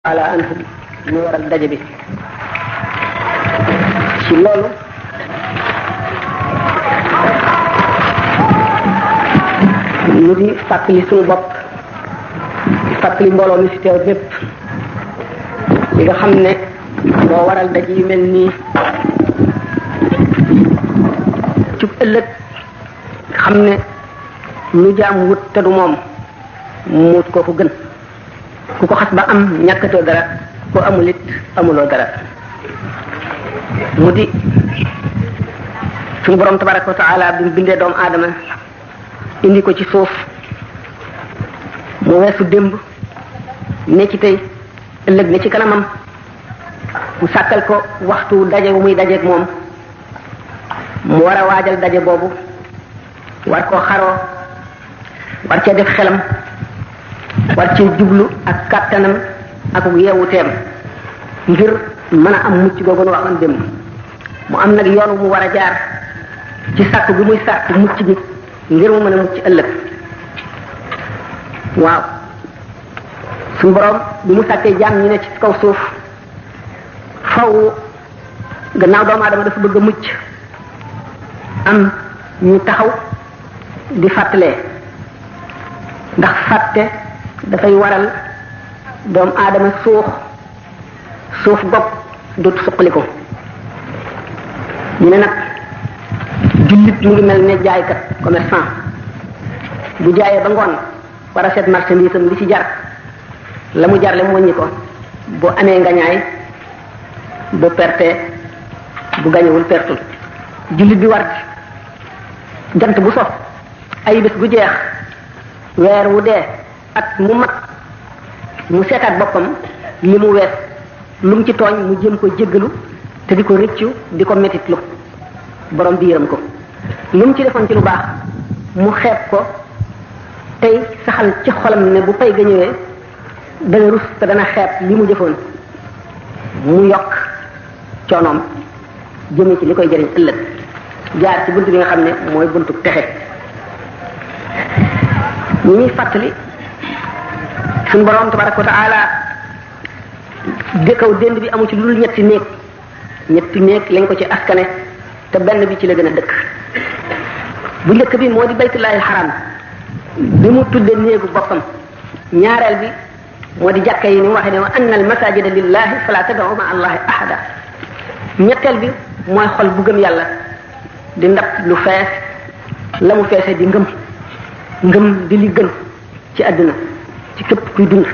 ala anhum ñu waral daje bi ci loolu ñu di fàttali suñu bopp fàttali mbooloo mi ci teew bépp li nga xam ne moo waral daje yu mel nii ci ëllëg xam ne lu jaam wut te du moom mu wut koo ko gën ku ko xas ba am ñàkkatoo dara ko amul it amuloo dara mu di suñu borom tabaraka wa taala bi mu bindee doomu aadama indi ko ci suuf mu weesu démb ne ci tey ëllëg ne ci kanamam mu sàkkal ko waxtu daje bu muy dajeeg moom mu war a waajal daje boobu war koo xaroo war cee def xelam war ci jublu ak kàttanam ak yeewuteem ngir mën a am mucc googu nu waxoon démb mu am nag yoon mu war a jaar ci sàkk bi muy sàkk mucc gi ngir mu mën a mucc ëllëg waaw suñu borom bi mu sàkkee jaam ñi ne ci kaw suuf faw gannaaw doomu aadama dafa bëgg a mucc am ñu taxaw di fàttalee ndax fàtte dafay waral doomu aadama suuf gopp dut suqaliku ñu ne nag jullit mu ngi mel ne jaaykat commerçant bu jaayee ba ngoon war a seet marchandise am li ci jar la mu jar le mu wàññi ko bu amee ngañaay bu perte bu gañewul pertul jullit bi war jant bu so ay bés gu jeex weer wu dee at mu mat mu seetaat boppam li mu wees lu mu ci tooñ mu jëm ko jéggalu te di ko rëccu di ko metitlu borom bi yërëm ko lu mu ci defoon ci lu baax mu xeeb ko tey saxal ci xolam ne bu pay ga ñëwee dana rus te dana xeeb li mu jëfoon mu yokk coonoom jëme ci li koy jëriñ ëllëg jaar ci bunt bi nga xam ne mooy buntu texe ñi ñuy fàttali suñu borom tabaraka wa taala dëkkaw dénd bi amu ci lu dul ñetti néeg lañ ko ci askane te benn bi ci la gën a dëkk bu njëkk bi moo di baytullahil haram bi mu tudde néegu boppam ñaareel bi moo di jàkka yi ni mu waxee ne wa anna al masajida lillahi fala tad'u ma allahi ahada ñetteel bi mooy xol bu gëm yàlla di ndab lu fees la mu feese di ngëm di li gën ci àdduna ci képp kuy dund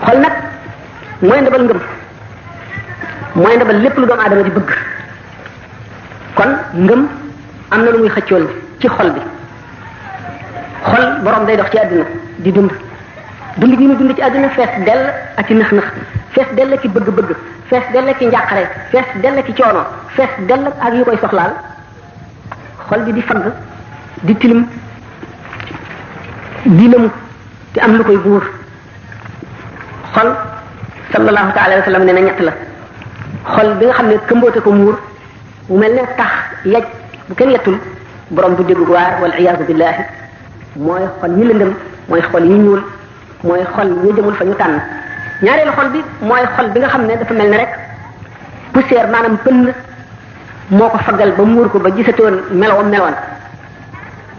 xol nag mooy ndabal ngëm mooy ndabal lépp lu doomu aadama di bëgg kon ngëm am na lu muy xëccool ci xol bi xol borom day dox ci àdduna di dund gi mu dund ci àdduna fees dell ak ci nëx-nëx fees dell ki bëgg-bëgg fees dell ki njàqare fees dell ki coono fees dell ak yu koy soxlaal xol bi di fagg di tilim di lëmu te am lu koy buur xol sallallahu taala wa sallam nee na ñett la xol bi nga xam ne këmboote ko muur bu mel ne tax yaj bu kenn yettul borom du déggu waar wal iyaazu billahi mooy xol yi lëndëm mooy xol yi ñuul mooy xol yi jëmul fa ñu tànn ñaareelu xol bi mooy xol bi nga xam ne dafa mel ne rek poussière maanaam pënd moo ko faggal ba muur ko ba gisatoon meloon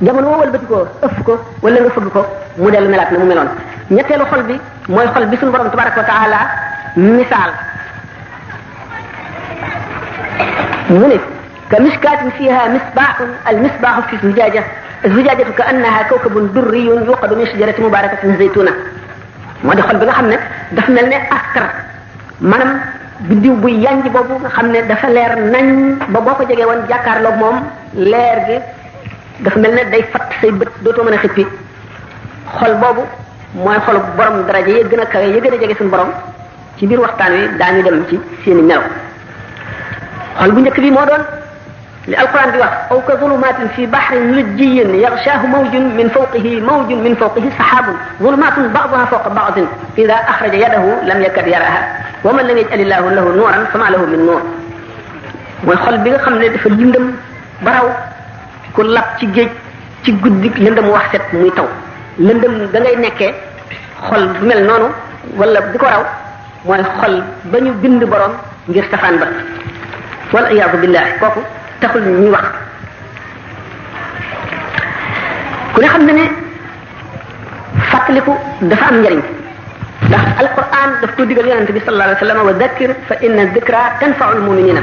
jamono woo wëlbati ko ëff ko wala nga fëgg ko mu dellu melaat na mu meloon ñetteelu xol bi mooy xol bi suñu borom tabaraka wa taala misaal mu ne ka miskaatin fiha misbaaxun al misbaaxu fi zujaaja zujajatu ka annaha kawkabun durriyun yuqadu min shajarati mubarakatin zaytuna moo di xol bi nga xam ne dafa mel ne askar maanaam biddiw bu yanj boobu nga xam ne dafa leer nañ ba boo ko jegee woon jàkkaarloog moom leer gi dafa mel ne day fatt say bët dootoo mën a xippi xol boobu mooy xolu borom daraja yi gën a kawe yi gën a jege suñu borom ci biir waxtaan wi daañu dem ci seeni melo xol bu njëkk bi moo doon li alquran di wax aw ka zulumatin fi bahrin lujjiyin yaghshahu mawjun min fawqihi sahabun zulumatun ba'daha fawqa ba'din idha akhraja yadahu lam yakad yaraha wa man lam yaj'al illahu lahu nuran fama lahu min nur mooy xol bi nga xam ne dafa lëndëm baraw ku lab ci géej ci guddi lëndëm wax set muy taw lëndëm da ngay nekkee xol bu mel noonu wala di ko raw mooy xol ba ñu bind borom ngir safaan ba wal iyaadu billah kooku taxul ñuy wax ku ne xam na ne fàttaliku dafa am njariñ ndax alquran daf ko digal yonente bi sallallahu alayhi wa sallam wa dhakkir fa inna dhikra tanfa'ul mu'minina